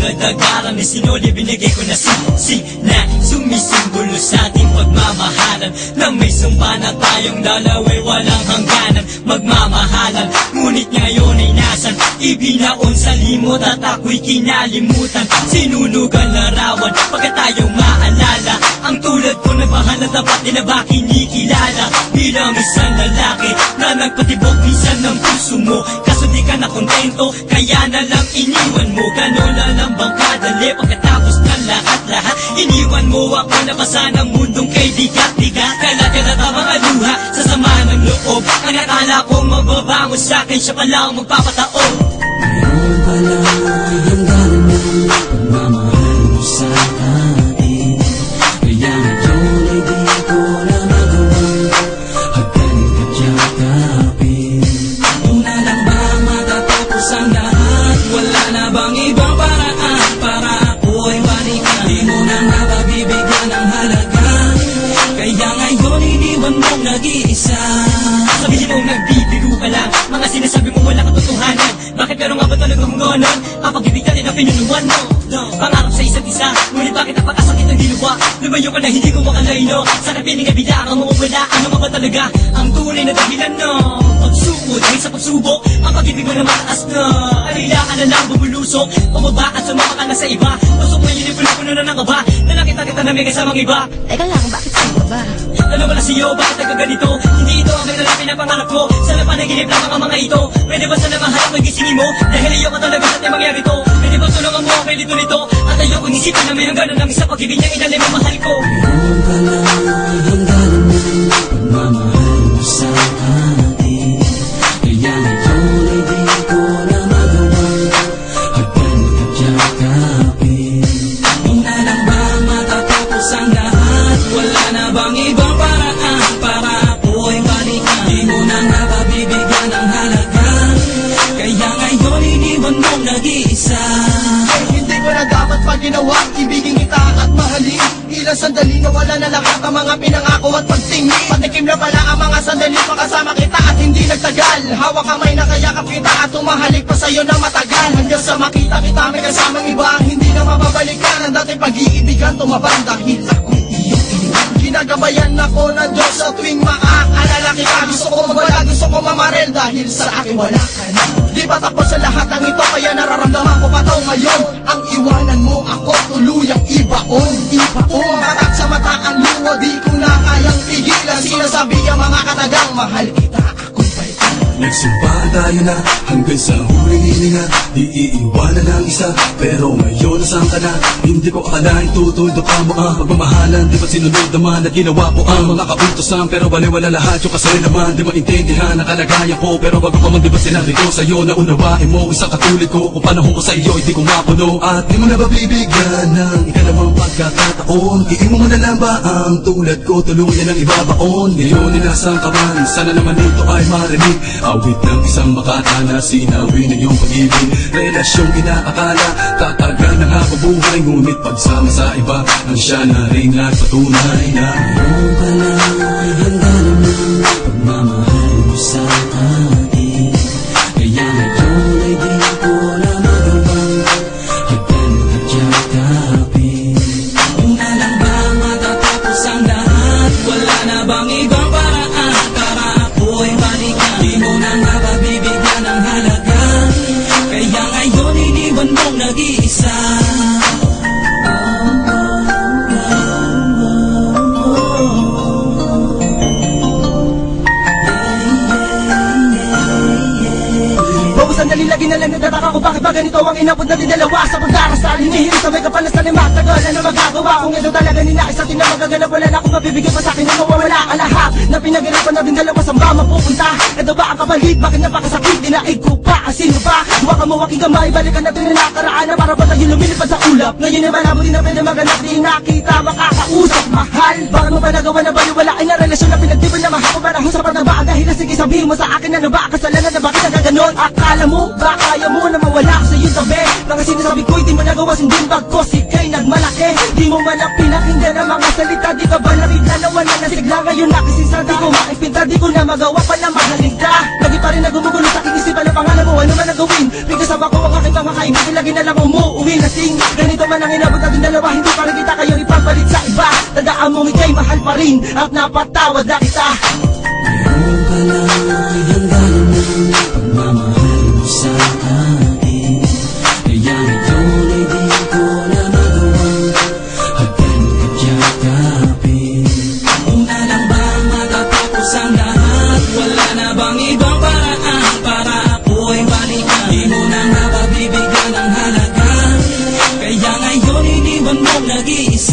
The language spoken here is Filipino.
Kadagaran ni sinuli, binigay ko na na sumisimbolo sa ating pagmamahalan, na may sumpa na tayong dalawa'y walang hangganan magmamahalan. Ngunit ngayon ay nasan, ibinaon sa limot at ako'y kinalimutan. Sinunugan larawan, pagkat tayong maalala, ang tulad ko na mahal na dapat nila ba kinikilala. Bilang isang lalaki na nagpatibok minsan ng puso mo, kaso di ka na kontento, kaya na lang iniwan mo. Ganon na lang bang kadali, pagkatapos ng lahat-lahat iniwan mo ako na basa ng mundong kay digat-digat. Kala-kala mga luha sa sama ng loob, ang akala kong mababangon sa'kin, siya pala ang magpapataon. Ngayon pala ay hangganan ng pagmamahal mo sa atin, kaya ngayon ay di ko na magawang hagkanin at yakapin. Una lang ba matatapos ang lahat? Wala na bang ibang paraan para ako ay balikan? Di mo na mapabibigyan ng halaga, kaya ngayon iniwan mong nag-iisa. Sabihin mong nagbibiro ka lang, mga sinasabi mo wala katotohanan. Bakit pero nga ba talaga kung ganon? Ang pag-ibig natin ang pinunuan mo, pangarap sa isa't isa, ngunit bakit napakasakit ang diluwa? Lumayo ka na hindi ko makalaylo, sa kapiling ay bida ang mawawala. Ano nga ba talaga ang tunay na dahilan no? Pagsuko dahil sa pagsubok, ang pag-ibig mo na mataas na. Alila ka na lang bumulusok, pababa at sumama ka na sa iba. Tusok mo yun, puno na ng kaba, na nakita kita na may kasamang iba. Teka lang, bakit sa'yo ka ba? Ano ba na sa'yo, bakit nagkaganito? Hindi ito ang lalaki na pangarap ko, sa napanaginip lang ang mga ito. Pwede ba sana maharap ang gisingin mo? Dahil ayoko talaga sa tayo mangyari to. Pwede ba tulungan mo kay lito-lito? At ayokong isipin na may hangganan ng isa pag-ibig niya inalay mo mahal ko. Ngayon pala ay hangganan ng pagmamahal mo sa atin, kaya ngayon ay di ko na magawang hagkanin at yakapin. Una lang ba matatapos ang lahat? Wala na bang ibang paraan para ako ay balikan? Di mo na mapabibigyan ng halaga, kaya ngayon iniwan mong nag-iisa. Hindi ko na dapat pa ginawa, ibigin kita at mahalin. Ilang sandali na wala na lahat ang mga pinangako at pagtingin. Patikim na pala ang mga sandali makasama kita at hindi nagtagal. Hawak kamay na kayakap kita at tumahalik pa sa'yo na matagal. Hanggang sa makita kita may kasamang iba, hindi na mababalikan ang dating pag-iibigan tumabang dahil ako'y iyong iniwan. Ginagabayan ako ng Diyos sa tuwing maaalala kita. Gusto ko magwala, gusto ko mamarel dahil sa akin wala ka na. Di ba tapos sa lahat ng ito, kaya nararamdaman ko pa daw ngayon. Ang iwanan mo ako tuluyang ibaon. Matat sa mata ang luwa, di ko na kayang pigilan. Sinasabi ang mga katagang mahal kita, ako'y balikan. Nagsumpa tayo na hanggang sa huling hininga, di iiwanan ng isa, pero ngayon nasaan ka na? Hindi ko akalain tutuldo pa mo ang pagmamahalan. Di ba't sinunod naman at ginawa ko ang mga kauntosan, pero baliwala lahat yung kasi naman. Di maintindihan ang kalagayan ko, pero bago pa man di ba sinabi ko sa'yo na unawain mo isang katulad ko. Kung panahon ko sa iyo hindi ko mapuno, at di mo na ba bibigyan ng ikalawang pagkakataon? Iimo mo na lang ba ang tulad ko, tuluyan ang ibabaon? Ngayon inasang ka man, sana naman ito ay marinig. Awit ng isang makata na sinawi na iyong pag-ibig, relasyong inaakala tatagal na nga buhay, ngunit pagsama sa iba ang siya na rin nagpatunay na ngayon pala ay hangganan ng pagmamahal mo sa atin, kaya ngayon ay di ko na magawang hagkanin at yakapin. Una lang ba matatapos ang lahat? Wala na bang ibang paraan para ako ay balikan? Di mo na mapabibigyan ng halaga, kaya ngayon iniwan mong nag-iisa. Sandali lagi na lang nagtataka ko bakit ba ganito ang inabot natin dalawa sa pagdarasal. Hinihirap sa may kapalasan ay matagal. Ano magagawa kung ito talaga ninais sa atin na magaganap? Wala na akong mabibigyan pa sa akin na mawawala ka lahat na pinag-irapan natin dalawa. Saan ba mapupunta? Ito ba ang kapalit? Bakit napakasakit? Dinaig ko pa ang sino ba? Baka mawaking kamay, balikan natin na nakaraan na para ba tayo lumilipad sa ulap. Ngayon ay malabo din na pwede maganap, di nakita makakausap. Mahal, bakit mo ba nagawa na baliwala ay na relasyon na pinagtipan na mahal ko panahon sa pagtabaan? Dahil na sige sabihin mo sa akin ano ba kasalanan na bakit nagaganon? Akala mo ba kaya mo na mawala ako sa iyong tabi? Mga sinasabi ko'y di mo nagawa, sundin bagkos ika'y nagmalaki. Di mo man ang pinakinggan ang mga salita. Di ka ba nakita na wala na sigla? Ngayon nakasisa, di ko maipinta, di ko na magawa pa na mahalin ka. Lagi pa rin nagumugulo sa aking isipan ang pangalan mo, ano man ang gawin? Pinasama ko ang aking pangakain, lagi na lang umuwi. uuwi lasing. Ganito man ang inabot natin dalawa, hindi pa rin kita kayong ipapalit sa iba. Tandaan mong ika'y mahal pa rin at napatawad na kita. Mayroon ka lang ay hangganan ng pagmamahal mo sa akin. Kaya ngayon ay di ko na magawang hagdan at yakapin. Una lang bang matatapos ang lahat? Wala na bang ibang paraan para ako'y balikan? Di mo na mapabibigyan ng halaga. Kaya ngayon iniwan mong nag-iisa.